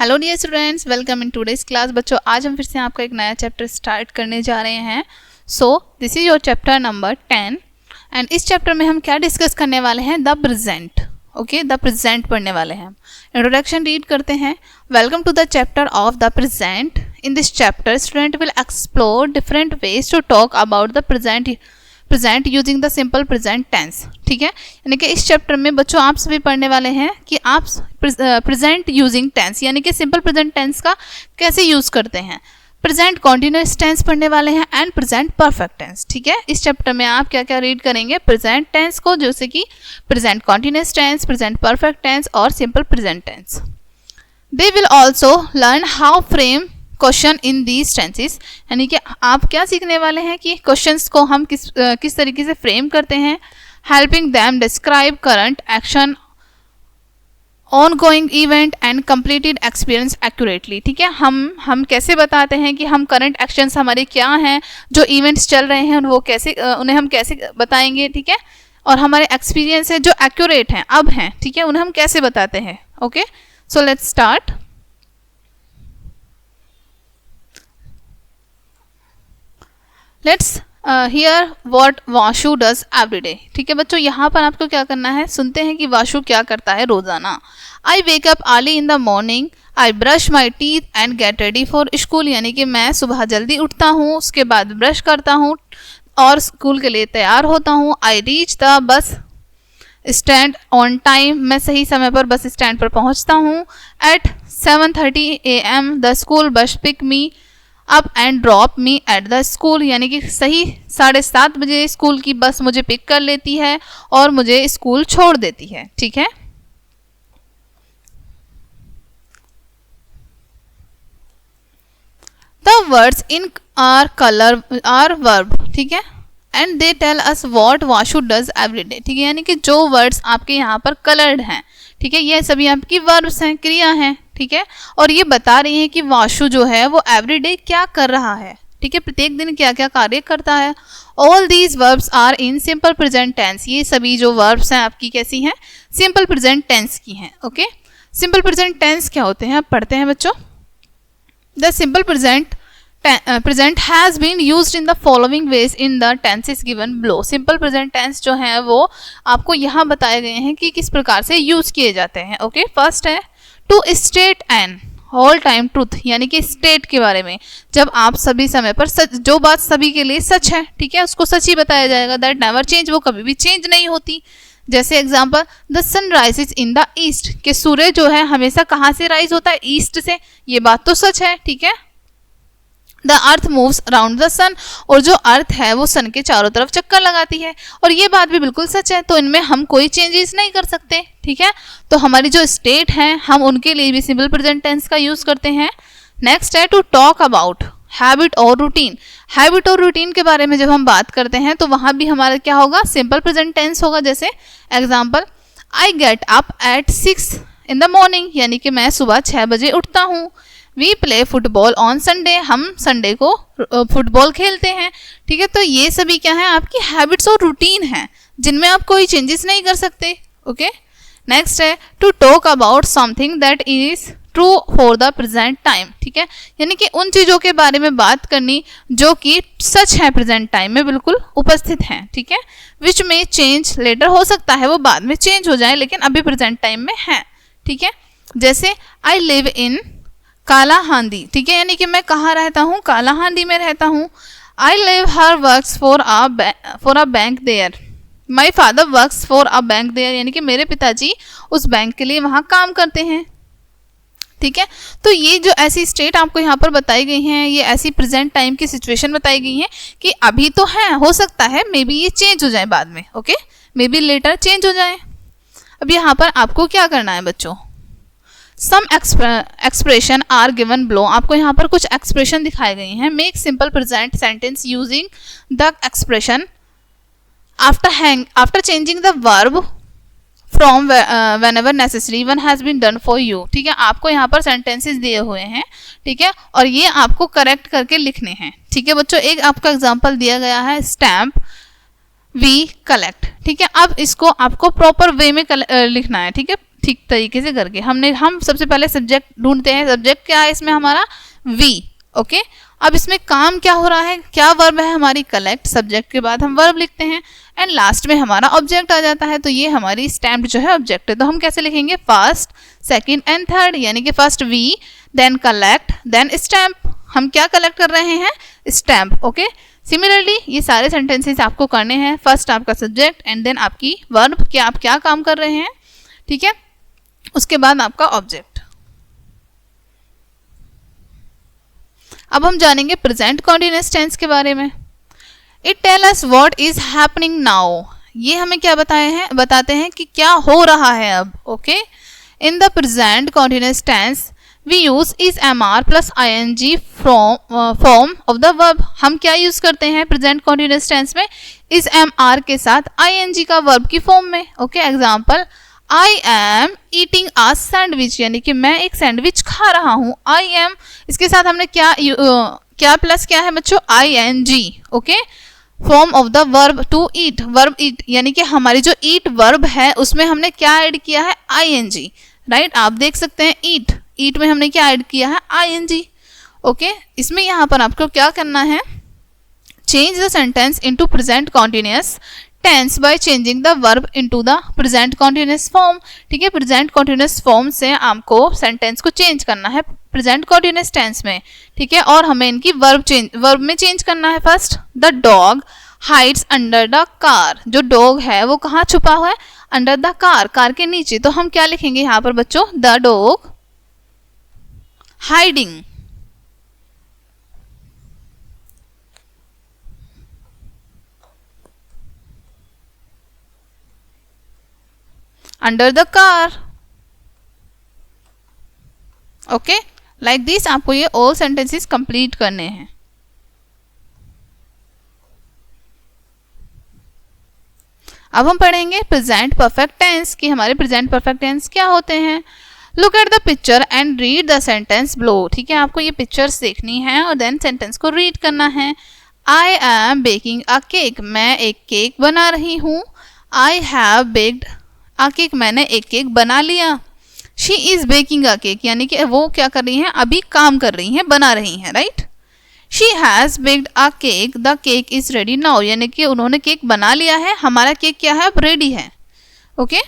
Hello dear students, welcome in today's class. बच्चों, आज हम फिर से आपका एक नया चैप्टर स्टार्ट करने जा रहे हैं। So this is your chapter number 10 and इस चैप्टर में हम क्या डिस्कस करने वाले हैं? The present. Okay, the present पढ़ने वाले हैं। इंट्रोडक्शन रीड करते हैं। Welcome to the chapter of the present. In this chapter student will explore different ways to talk about the present using the simple present tense. ठीक है, यानी कि इस चैप्टर में बच्चों आप सभी पढ़ने वाले हैं कि आप प्रेजेंट यूजिंग टेंस यानी कि सिंपल प्रेजेंट टेंस का कैसे यूज करते हैं। प्रेजेंट कॉन्टिन्यूअस टेंस पढ़ने वाले हैं एंड प्रेजेंट परफेक्ट टेंस। ठीक है, इस चैप्टर में आप क्या क्या रीड करेंगे? प्रेजेंट टेंस को, जैसे कि present continuous tense, present perfect tense और simple present tense. They will also learn how frame question in these tenses, यानी कि आप क्या सीखने वाले हैं कि क्वेश्चंस को हम किस तरीके से फ्रेम करते हैं। Helping them describe current action, ongoing event and completed experience accurately. ठीक है, हम कैसे बताते हैं कि हम करंट एक्शंस हमारे क्या हैं, जो इवेंट्स चल रहे हैं वो कैसे उन्हें हम कैसे बताएंगे। ठीक है, और हमारे एक्सपीरियंस है जो एक्यूरेट हैं, अब हैं, ठीक है, उन्हें हम कैसे बताते हैं। Okay, so let's start. Let's hear what Washu does every day. ठीक है बच्चों, यहाँ पर आपको क्या करना है, सुनते हैं कि वाशु क्या करता है रोजाना। I wake up early in the morning, I brush my teeth and get ready for school, यानी कि मैं सुबह जल्दी उठता हूँ, उसके बाद ब्रश करता हूँ और स्कूल के लिए तैयार होता हूँ। I reach the bus stand on time, मैं सही समय पर बस स्टैंड पर पहुँचता हूँ। At 7:30 AM the school bus pick me up and drop me at the school, यानी कि सही 7:30 बजे स्कूल की बस मुझे पिक कर लेती है और मुझे स्कूल छोड़ देती है। ठीक है, the words in our colour are verb. ठीक है, and they tell us what Washu does every day. ठीक है, यानी कि जो वर्ड्स आपके यहाँ पर कलर्ड हैं, ठीक है, ये सभी आपकी वर्ब्स हैं, क्रिया हैं। ठीक है, और ये बता रही है कि वाशु जो है वो एवरीडे क्या कर रहा है। ठीक है, प्रत्येक दिन क्या क्या कार्य करता है। All these verbs are in simple present tense, ये सभी जो वर्ब्स हैं आपकी कैसी हैं? सिंपल प्रेजेंट टेंस की हैं। ओके, सिंपल प्रेजेंट टेंस क्या होते हैं, अब पढ़ते हैं बच्चों। The simple present has been used in the following ways in the tenses given below. Simple present tense जो है वो आपको यहाँ बताए गए हैं कि किस प्रकार से यूज किए जाते हैं। ओके, फर्स्ट है to state an whole time truth, यानी कि स्टेट के बारे में, जब आप सभी समय पर सच, जो बात सभी के लिए सच है, ठीक है, उसको सच ही बताया जाएगा। दैट नेवर चेंज, वो कभी भी चेंज नहीं होती। जैसे example, the sun rises in the east, कि सूर्य जो है हमेशा कहाँ से राइज होता है? ईस्ट से, ये बात तो सच है। ठीक है, the earth moves around the sun, और जो अर्थ है वो सन के चारों तरफ चक्कर लगाती है, और ये बात भी बिल्कुल सच है, तो इनमें हम कोई चेंजेस नहीं कर सकते। ठीक है, तो हमारी जो स्टेट है हम उनके लिए भी सिंपल प्रेजेंट टेंस का यूज करते हैं। नेक्स्ट है टू टॉक अबाउट हैबिट और रूटीन। हैबिट और रूटीन के बारे में जब हम बात करते हैं तो वहां भी हमारा क्या होगा? सिंपल प्रेजेंट टेंस होगा। जैसे example, I get up at 6 in the morning, यानी कि मैं सुबह 6 बजे उठता हूँ। We play football on Sunday, हम संडे को फुटबॉल खेलते हैं। ठीक है, तो ये सभी क्या है? आपकी हैबिट्स और रूटीन है जिनमें आप कोई चेंजेस नहीं कर सकते। ओके, नेक्स्ट है to talk about something that is true for the present time. ठीक है, यानी कि उन चीज़ों के बारे में बात करनी जो कि सच है, प्रेजेंट टाइम में बिल्कुल उपस्थित हैं। ठीक है, विच में चेंज लेटर, हो सकता है वो बाद में चेंज हो जाए लेकिन अभी प्रेजेंट टाइम में है। ठीक है, जैसे आई लिव इन कालाहांदी। ठीक है, यानी कि मैं कहाँ रहता हूँ? कालाहांदी में रहता हूँ। I live her works for a bank there, my father works for a bank there, यानी कि मेरे पिताजी उस बैंक के लिए वहाँ काम करते हैं। ठीक है, तो ये जो ऐसी स्टेट आपको यहाँ पर बताई गई हैं, ये ऐसी प्रेजेंट टाइम की सिचुएशन बताई गई है कि अभी तो है, हो सकता है मे बी ये चेंज हो जाए बाद में। Okay, maybe later change हो जाए। अब यहाँ पर आपको क्या करना है बच्चों? सम एक्सप्रेशन आर गिवन बिलो, आपको यहाँ पर कुछ एक्सप्रेशन दिखाए गए हैं। Make simple present sentence using the expression after changing the verb from whenever necessary one has been done for you। ठीक है, आपको यहाँ पर सेंटेंसेस दिए हुए हैं। ठीक है, और ये आपको करेक्ट करके लिखने हैं। ठीक है बच्चों, एक आपका एग्जांपल दिया गया है, स्टैम्प वी कलेक्ट। ठीक है, अब इसको आपको प्रॉपर वे में लिखना है। ठीक है, ठीक तरीके से करके हम सबसे पहले सब्जेक्ट ढूंढते हैं। सब्जेक्ट क्या है इसमें हमारा? वी। ओके, अब इसमें काम क्या हो रहा है? क्या वर्ब है हमारी? कलेक्ट। सब्जेक्ट के बाद हम वर्ब लिखते हैं एंड लास्ट में हमारा ऑब्जेक्ट आ जाता है। तो ये हमारी स्टैम्प जो है ऑब्जेक्ट है। तो हम कैसे लिखेंगे? फर्स्ट, सेकंड एंड थर्ड, यानी कि first we, then collect, then stamp. हम क्या कलेक्ट कर रहे हैं? स्टैम्प। ओके, सिमिलरली ये सारे सेंटेंसेस आपको करने हैं। फर्स्ट आपका सब्जेक्ट एंड देन आपकी वर्ब, क्या आप क्या काम कर रहे हैं, ठीक है, उसके बाद आपका ऑब्जेक्ट। अब हम जानेंगे प्रेजेंट कॉन्टिन्यूअस टेंस के बारे में। It tell us what is happening now. ये हमें क्या बताते हैं कि क्या हो रहा है अब। Okay, in the present continuous tense we use is MR plus ING form of the verb. हम क्या यूज करते हैं प्रेजेंट कॉन्टिन्यूअस टेंस में? इज MR के साथ ING का वर्ब की फॉर्म में। Okay, example, I am eating a sandwich, यानी कि मैं एक सैंडविच खा रहा हूँ। आई एम, इसके साथ हमने क्या प्लस क्या है बच्चों? ING। Okay, form of the verb to eat, verb eat, यानी कि हमारी जो ईट वर्ब है उसमें हमने क्या ऐड किया है? ING। राइट, आप देख सकते हैं ईट में हमने क्या ऐड किया है? ING। ओके, इसमें यहाँ पर आपको क्या करना है? Change the sentence into present continuous tense by changing the verb into the present continuous form. ठीक है, प्रेजेंट कॉन्टिन्यूअस फॉर्म से आपको सेंटेंस को चेंज करना है प्रेजेंट कॉन्टिन्यूअस टेंस में। ठीक है, और हमें इनकी वर्ब में चेंज करना है। First, the dog hides under the car. जो डॉग है वो कहाँ छुपा हुआ है? अंडर द कार, कार के नीचे। तो हम क्या लिखेंगे यहाँ पर बच्चों? The dog hiding under the car. Okay, like this आपको ये ऑल सेंटेंसेस कंप्लीट करने हैं। अब हम पढ़ेंगे प्रेजेंट परफेक्ट टेंस कि हमारे प्रेजेंट परफेक्ट टेंस क्या होते हैं। Look at the picture and read the sentence below. ठीक है, आपको ये पिक्चर्स देखनी है और देन सेंटेंस को रीड करना है। I am baking a cake, मैं एक केक बना रही हूँ। आई हैव बेक्ड अ केक, मैंने एक केक बना लिया। She is baking a cake, यानी कि वो क्या कर रही हैं? अभी काम कर रही हैं, बना रही हैं। Right, she has baked a cake, the cake is ready now, यानी कि उन्होंने केक बना लिया है, हमारा केक क्या है? अब रेडी है। Okay,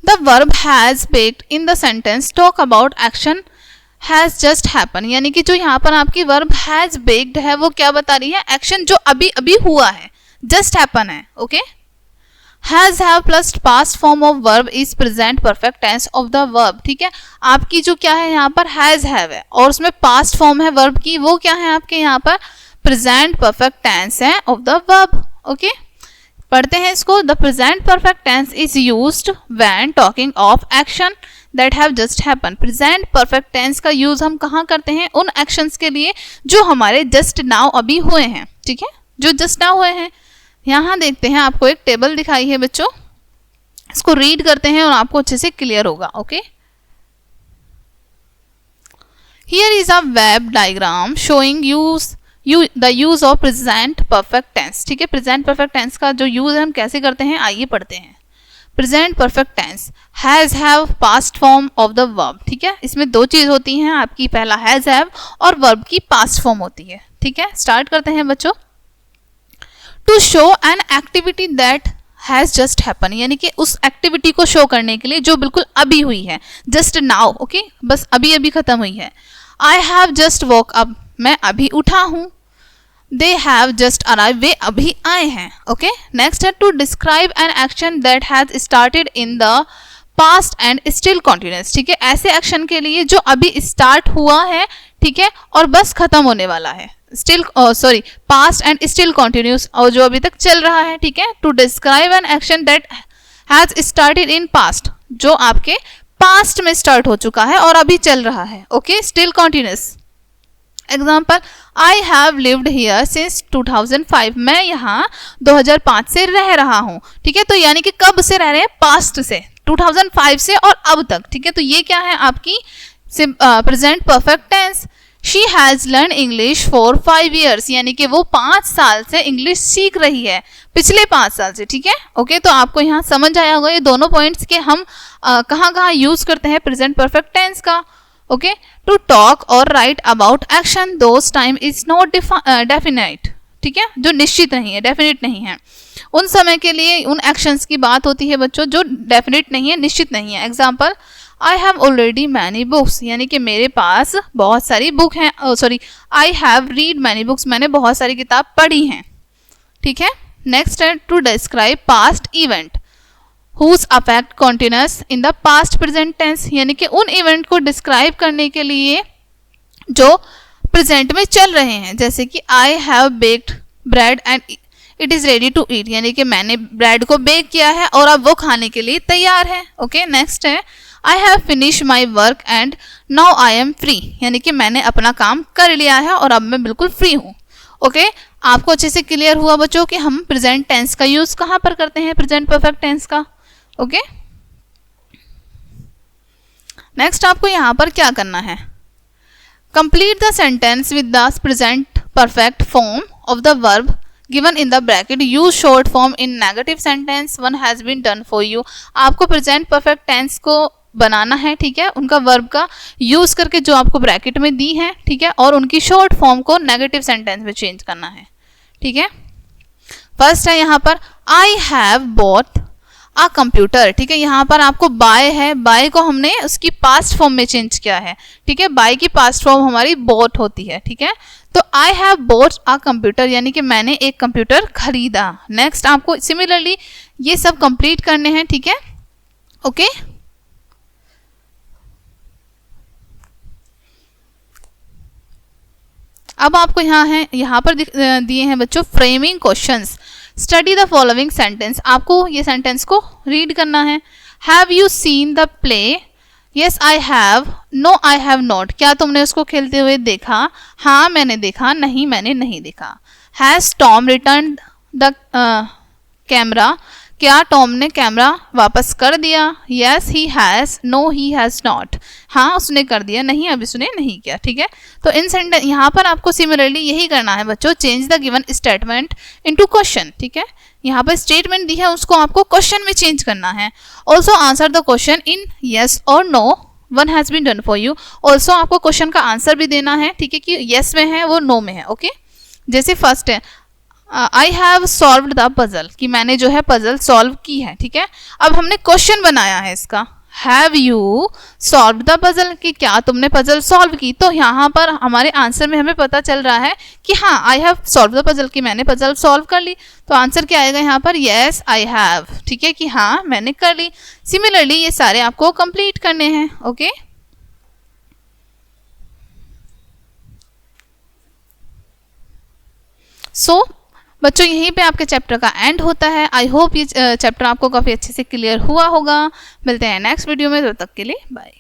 the verb has baked in the sentence talk about action has just happen, यानी कि जो यहाँ पर आपकी वर्ब हैज बेक्ड है वो क्या बता रही है? एक्शन जो अभी अभी हुआ है, जस्ट हैपन है। Okay, has have plus past form of verb is present perfect tense of the verb. ठीक है, आपकी जो क्या है यहाँ पर? हैज हैव है और उसमें पास्ट फॉर्म है वर्ब की, वो क्या है आपके यहाँ पर? प्रेजेंट परफेक्ट टेंस है ऑफ द वर्ब। ओके, पढ़ते हैं इसको। The present perfect tense is used when talking of action that have just happen. Present perfect tense का यूज हम कहाँ करते हैं? उन एक्शंस के लिए जो हमारे जस्ट नाउ अभी हुए हैं। ठीक है, जो जस्ट नाउ हुए हैं। यहाँ देखते हैं, आपको एक टेबल दिखाई है बच्चों, इसको रीड करते हैं और आपको अच्छे से क्लियर होगा। Okay, here is a web diagram showing the use of present perfect tense. ठीक है, प्रेजेंट परफेक्ट टेंस का जो यूज है हम कैसे करते हैं, आइए पढ़ते हैं। Present perfect tense has have past form of the verb. ठीक है, इसमें दो चीज होती हैं आपकी, पहला हैज हैव और वर्ब की पास्ट फॉर्म होती है। ठीक है, स्टार्ट करते हैं बच्चों। To show an activity that has just happen, यानी कि उस एक्टिविटी को शो करने के लिए जो बिल्कुल अभी हुई है, जस्ट नाउ। ओके, बस अभी अभी खत्म हुई है। I have just woke up, मैं अभी उठा हूं। दे हैव जस्ट अराइव, वे अभी आए हैं। ओके, नेक्स्ट है to describe an action that has started in the past and still continues. ठीक है, ऐसे एक्शन के लिए जो अभी स्टार्ट हुआ है, ठीक है, और बस खत्म होने वाला है। Still past and still continues, और जो अभी तक चल रहा है। ठीक है, to describe an action that has started in past, जो आपके पास्ट में स्टार्ट हो चुका है और अभी चल रहा है। Okay, still continuous. Example, I have lived here since 2005, मैं यहाँ 2005 से रह रहा हूँ। ठीक है, तो यानी कि कब से रह रहे हैं? पास्ट से, 2005 से और अब तक। ठीक है, तो ये क्या है आपकी present perfect tense. She has learn English for 5 years, यानी कि वो 5 साल से इंग्लिश सीख रही है, पिछले 5 साल से, ठीक है। ओके, तो आपको यहाँ समझ आया होगा ये दोनों पॉइंट्स के हम कहाँ कहाँ यूज करते हैं प्रेजेंट परफेक्ट टेंस का। ओके, टू टॉक और right about action those time is not definite, ठीक है, जो निश्चित नहीं है, डेफिनेट नहीं है। उन समय के लिए उन एक्शंस की बात होती है बच्चों जो डेफिनेट नहीं है, निश्चित नहीं है। Example, I have already many books, यानी कि मेरे पास बहुत सारी बुक हैं, sorry, I have read many books, मैंने बहुत सारी किताब पढ़ी हैं, ठीक है। नेक्स्ट है to describe past event whose affect continues in the past present tense, यानी कि उन इवेंट को डिस्क्राइब करने के लिए जो प्रेजेंट में चल रहे हैं, जैसे कि I have baked bread and it is ready to eat, यानी कि मैंने ब्रेड को बेक किया है और अब वो खाने के लिए तैयार है। ओके, नेक्स्ट है I have finish my work and now I am free, यानी कि मैंने अपना काम कर लिया है और अब मैं बिल्कुल फ्री हूँ। ओके, आपको अच्छे से क्लियर हुआ बच्चों कि हम प्रेजेंट टेंस का यूज कहाँ पर करते हैं, प्रेजेंट परफेक्ट टेंस का। ओके, नेक्स्ट आपको यहाँ पर क्या करना है, complete the sentence with the present perfect form of the verb given in the bracket, use short form in negative sentence, one has been done for you। आपको present perfect tense को बनाना है, ठीक है, उनका वर्ब का use करके जो आपको ब्रैकेट में दी है, ठीक है, और उनकी शॉर्ट फॉर्म को नेगेटिव सेंटेंस में चेंज करना है, ठीक है। फर्स्ट है यहाँ पर I have bought a computer, ठीक है, यहाँ पर आपको बाय है, बाय को हमने उसकी पास्ट फॉर्म में चेंज किया है, ठीक है, बाय की पास्ट फॉर्म हमारी बॉट होती है, ठीक है। तो I have bought a computer, यानी कि मैंने एक कंप्यूटर खरीदा। नेक्स्ट आपको सिमिलरली ये सब कंप्लीट करने हैं, ठीक है। ओके, अब आपको यहाँ पर दिए हैं बच्चों framing questions. Study the following sentence, आपको ये सेंटेंस को रीड करना है। Have you seen the play, yes I have, no I have not, क्या तुमने उसको खेलते हुए देखा, हाँ मैंने देखा, नहीं मैंने नहीं देखा। Has Tom return the camera, क्या टॉम ने कैमरा वापस कर दिया, yes he has, no he has not, हाँ उसने कर दिया, नहीं अभी उसने नहीं किया, ठीक है। तो इन सेंटेंस यहाँ पर आपको सिमिलरली यही करना है बच्चों, change the given statement into question, ठीक है। यहाँ पर स्टेटमेंट दी है उसको आपको क्वेश्चन में चेंज करना है। Also answer the question in yes or no, one has been done for you. Also आपको क्वेश्चन का आंसर भी देना है, ठीक है, कि येस में है वो नो में है। ओके, जैसे फर्स्ट है I have solved the puzzle, कि मैंने जो है पजल सॉल्व की है, ठीक है। अब हमने क्वेश्चन बनाया है इसका, have you solved the puzzle, कि क्या तुमने पजल सॉल्व की। तो यहाँ पर हमारे आंसर में हमें पता चल रहा है कि हाँ I have solve the puzzle, कि मैंने पजल सॉल्व कर ली। तो आंसर क्या आएगा यहाँ पर, येस आई हैव, ठीक है, कि हाँ मैंने कर ली। सिमिलरली ये सारे आपको कंप्लीट करने हैं। ओके, सो बच्चों यहीं पे आपके चैप्टर का एंड होता है। आई होप ये चैप्टर आपको काफ़ी अच्छे से क्लियर हुआ होगा। मिलते हैं नेक्स्ट वीडियो में, तब तक के लिए बाय।